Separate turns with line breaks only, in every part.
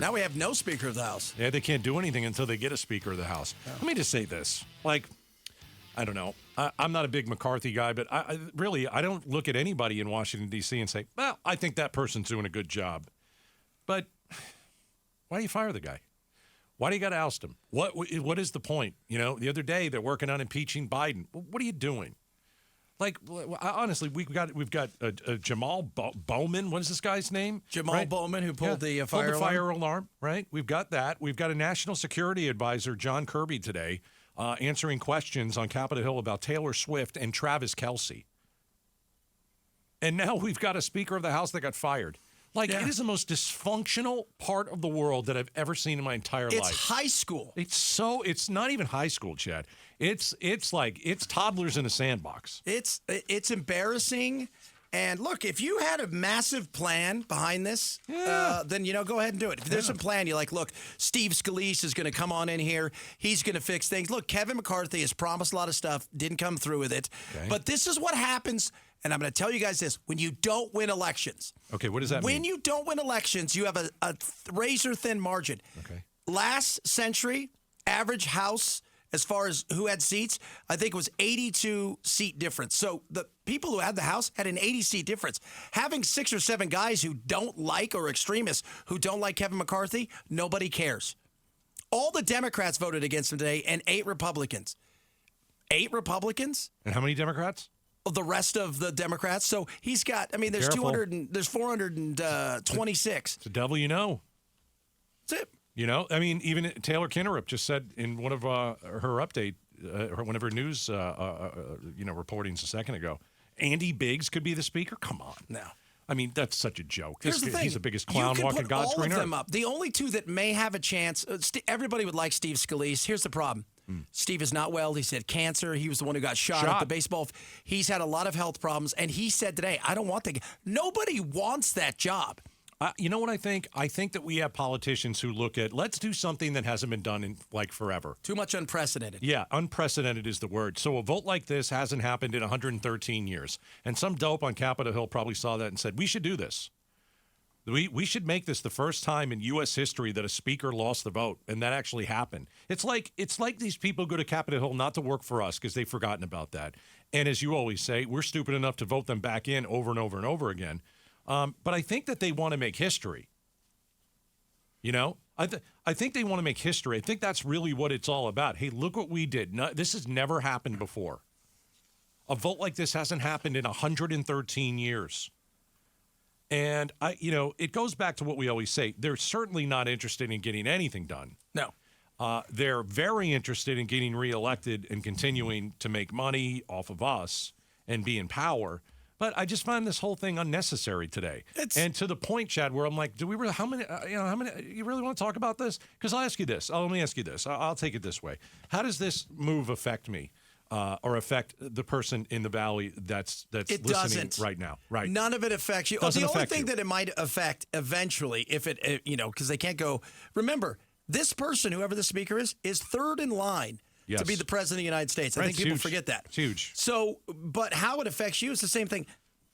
Now we have no Speaker of the House.
Yeah, they can't do anything until they get a Speaker of the House. Yeah. Let me just say this. I don't know. I'm not a big McCarthy guy, but I don't look at anybody in Washington, D.C. and say, well, I think that person's doing a good job. But why do you fire the guy? Why do you got to oust him? What is the point? The other day they're working on impeaching Biden. What are you doing? Honestly, we've got Jamal Bowman. What is this guy's name?
Jamal Bowman, who pulled the fire
alarm. Right. We've got that. We've got a national security advisor, John Kirby, today answering questions on Capitol Hill about Taylor Swift and Travis Kelce. And now we've got a Speaker of the House that got fired. It is the most dysfunctional part of the world that I've ever seen in my entire life.
It's high school.
It's not even high school, Chad. It's toddlers in a sandbox.
It's embarrassing. And look, if you had a massive plan behind this, then, go ahead and do it. If there's a plan, you're like, look, Steve Scalise is going to come on in here. He's going to fix things. Look, Kevin McCarthy has promised a lot of stuff, didn't come through with it. Okay. But this is what happens. And I'm going to tell you guys this. When you don't win elections.
Okay, what does that mean?
When you don't win elections, you have a razor-thin margin.
Okay.
Last century, average House, as far as who had seats, I think it was 82-seat difference. So the people who had the House had an 80-seat difference. Having 6 or 7 guys who don't like, or extremists who don't like Kevin McCarthy, nobody cares. All the Democrats voted against him today, and 8 Republicans. 8 Republicans?
And how many Democrats?
The rest of the Democrats. So he's got, there's 426.
It's a devil you know.
That's it.
Even Taylor Kinnerup just said in one of her update, one of her news, reportings a second ago, Andy Biggs could be the speaker. Come on.
No.
That's such a joke.
Here's the thing.
He's the biggest clown walking God's green earth.
Them up. The only two that may have a chance, everybody would like Steve Scalise. Here's the problem. Steve is not well. He's had cancer. He was the one who got shot at the baseball. He's had a lot of health problems. And he said today, I don't want the – nobody wants that job.
You know what I think? I think that we have politicians who look at, let's do something that hasn't been done in forever.
Too much unprecedented.
Yeah, unprecedented is the word. So a vote like this hasn't happened in 113 years. And some dope on Capitol Hill probably saw that and said, we should do this. We should make this the first time in U.S. history that a speaker lost the vote, and that actually happened. It's like these people go to Capitol Hill not to work for us because they've forgotten about that. And as you always say, we're stupid enough to vote them back in over and over and over again. But I think that they want to make history. I think they want to make history. I think that's really what it's all about. Hey, look what we did. This has never happened before. A vote like this hasn't happened in 113 years. And it goes back to what we always say. They're certainly not interested in getting anything done.
No.
They're very interested in getting reelected and continuing to make money off of us and be in power. But I just find this whole thing unnecessary today. And to the point, Chad, where I'm like, do we really? How many? You really want to talk about this? Because I'll ask you this. Let me ask you this. I'll take it this way. How does this move affect me? Or affect the person in the valley that's listening right now. Right.
None of it affects you. The only thing that it might affect eventually, if it because they can't go. Remember, this person, whoever the speaker is third in line to be the president of the United States. I think people forget that.
It's huge.
So, but how it affects you is the same thing.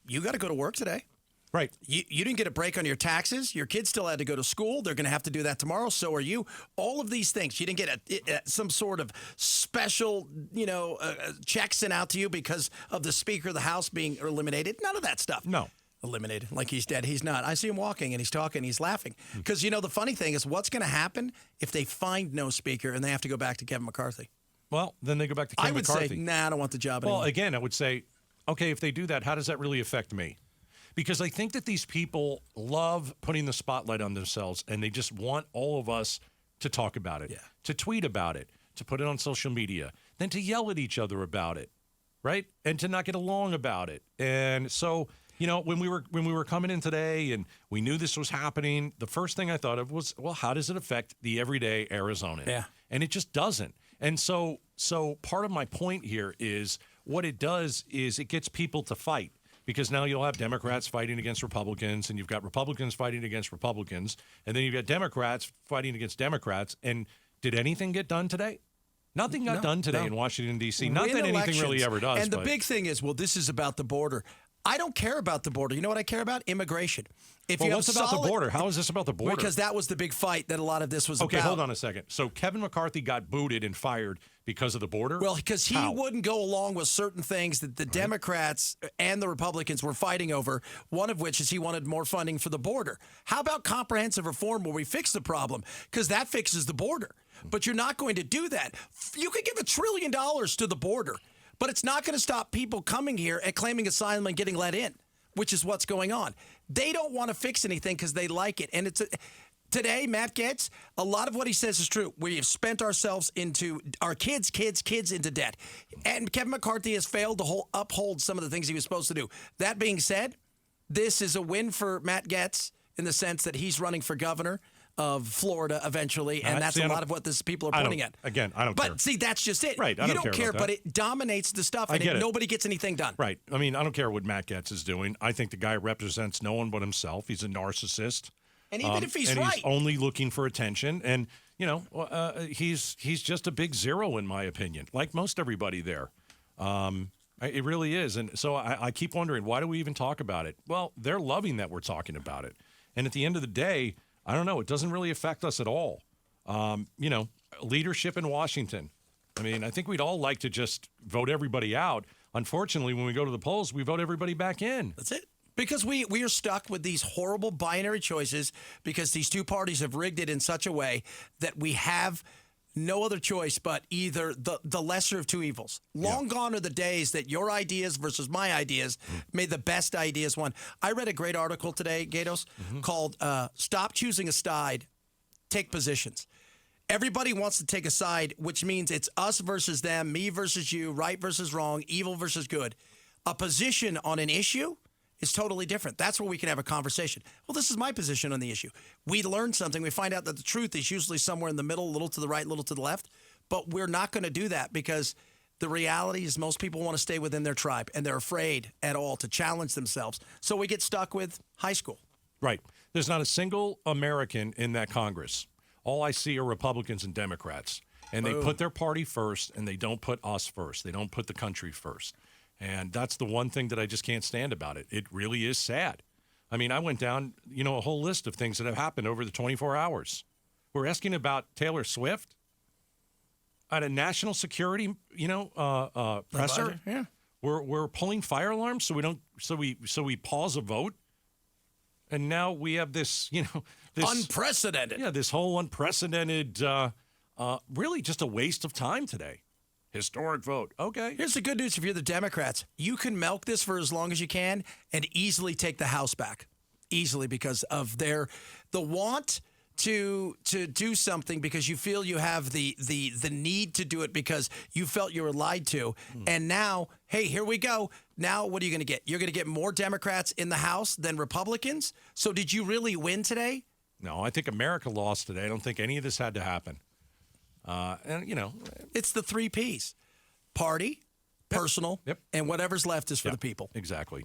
You got to go to work today.
Right.
You didn't get a break on your taxes. Your kids still had to go to school. They're going to have to do that tomorrow. So are you. All of these things. You didn't get some sort of special, check sent out to you because of the Speaker of the House being eliminated. None of that stuff.
No.
Eliminated. Like he's dead. He's not. I see him walking and he's talking. He's laughing. Because, the funny thing is what's going to happen if they find no speaker and they have to go back to Kevin McCarthy?
Well, then they go back to Kevin McCarthy.
I would say, I don't want the job anymore.
Well, again, I would say, okay, if they do that, how does that really affect me? Because I think that these people love putting the spotlight on themselves, and they just want all of us to talk about it, to tweet about it, to put it on social media, then to yell at each other about it, right? And to not get along about it. And so, when we were coming in today and we knew this was happening, the first thing I thought of was, well, how does it affect the everyday Arizonan?
Yeah.
And it just doesn't. And so part of my point here is what it does is it gets people to fight. Because now you'll have Democrats fighting against Republicans, and you've got Republicans fighting against Republicans, and then you've got Democrats fighting against Democrats. And did anything get done today? Nothing got done today in Washington, D.C. Not that anything really ever does.
And the big thing is, well, this is about the border. I don't care about the border. You know what I care about? Immigration. If
Well,
you
what's
have
about the
solid-
border? How is this about the border?
Because that was the big fight that a lot of this was
Okay,
about.
hold on a second. So Kevin McCarthy got booted and fired because of the border?
Well, because he
How?
wouldn't go along with certain things that the Democrats and the Republicans were fighting over, one of which is he wanted more funding for the border. How about comprehensive reform where we fix the problem? Because that fixes the border. But you're not going to do that. You could give $1 trillion to the border, but it's not going to stop people coming here and claiming asylum and getting let in, which is what's going on. They don't want to fix anything because they like it. And today, Matt Getz, a lot of what he says is true. We have spent ourselves into our kids into debt. And Kevin McCarthy has failed to uphold some of the things he was supposed to do. That being said, this is a win for Matt Getz in the sense that he's running for governor of Florida eventually, and that's a lot of what these people are pointing at.
Again, I don't care.
But see, that's just it.
Right, I
you
don't care about
but
that.
it dominates the stuff, and nobody gets anything done.
Right. I mean, I don't care what Matt Getz is doing. I think the guy represents no one but himself. He's a narcissist.
And even if he's
he's only looking for attention. And, you know, he's just a big zero, in my opinion, like most everybody there. It really is. And so I keep wondering, why do we even talk about it? Well, they're loving that we're talking about it. And at the end of the day, I don't know. It doesn't really affect us at all. You know, leadership in Washington. I mean, I think we'd all like to just vote everybody out. Unfortunately, when we go to the polls, we vote everybody back in.
That's it. Because we are stuck with these horrible binary choices because these two parties have rigged it in such a way that we have no other choice but either the lesser of two evils. Long gone are the days that your ideas versus my ideas made the best ideas won. I read a great article today, Gaydos, called Stop Choosing a Side, Take Positions. Everybody wants to take a side, which means it's us versus them, me versus you, right versus wrong, evil versus good. A position on an issue is totally different. That's where we can have a conversation. Well, this is my position on the issue. We learn something. We find out that the truth is usually somewhere in the middle, a little to the right, a little to the left. But we're not going to do that because the reality is most people want to stay within their tribe, and they're afraid at all to challenge themselves. So we get stuck with high school.
Right. There's not a single American in that Congress. All I see are Republicans and Democrats. And they put their party first, and they don't put us first. They don't put the country first. And that's the one thing that I just can't stand about it. It really is sad. I mean, I went down, you know, a whole list of things that have happened over the 24 hours. We're asking about Taylor Swift at a national security, you know, presser.
Yeah.
We're pulling fire alarms so we pause a vote. And now we have this, you know, this
unprecedented.
Yeah, this whole unprecedented, really just a waste of time today. Historic vote. Okay.
Here's the good news if you're the Democrats. You can milk this for as long as you can and easily take the House back. Easily because of the want to do something because you feel you have the need to do it because you felt you were lied to. And now, hey, here we go. Now what are you going to get? You're going to get more Democrats in the House than Republicans? So did you really win today?
No, I think America lost today. I don't think any of this had to happen. And, you know.
It's the 3 Ps. Party, personal, and whatever's left is for the people.
Exactly.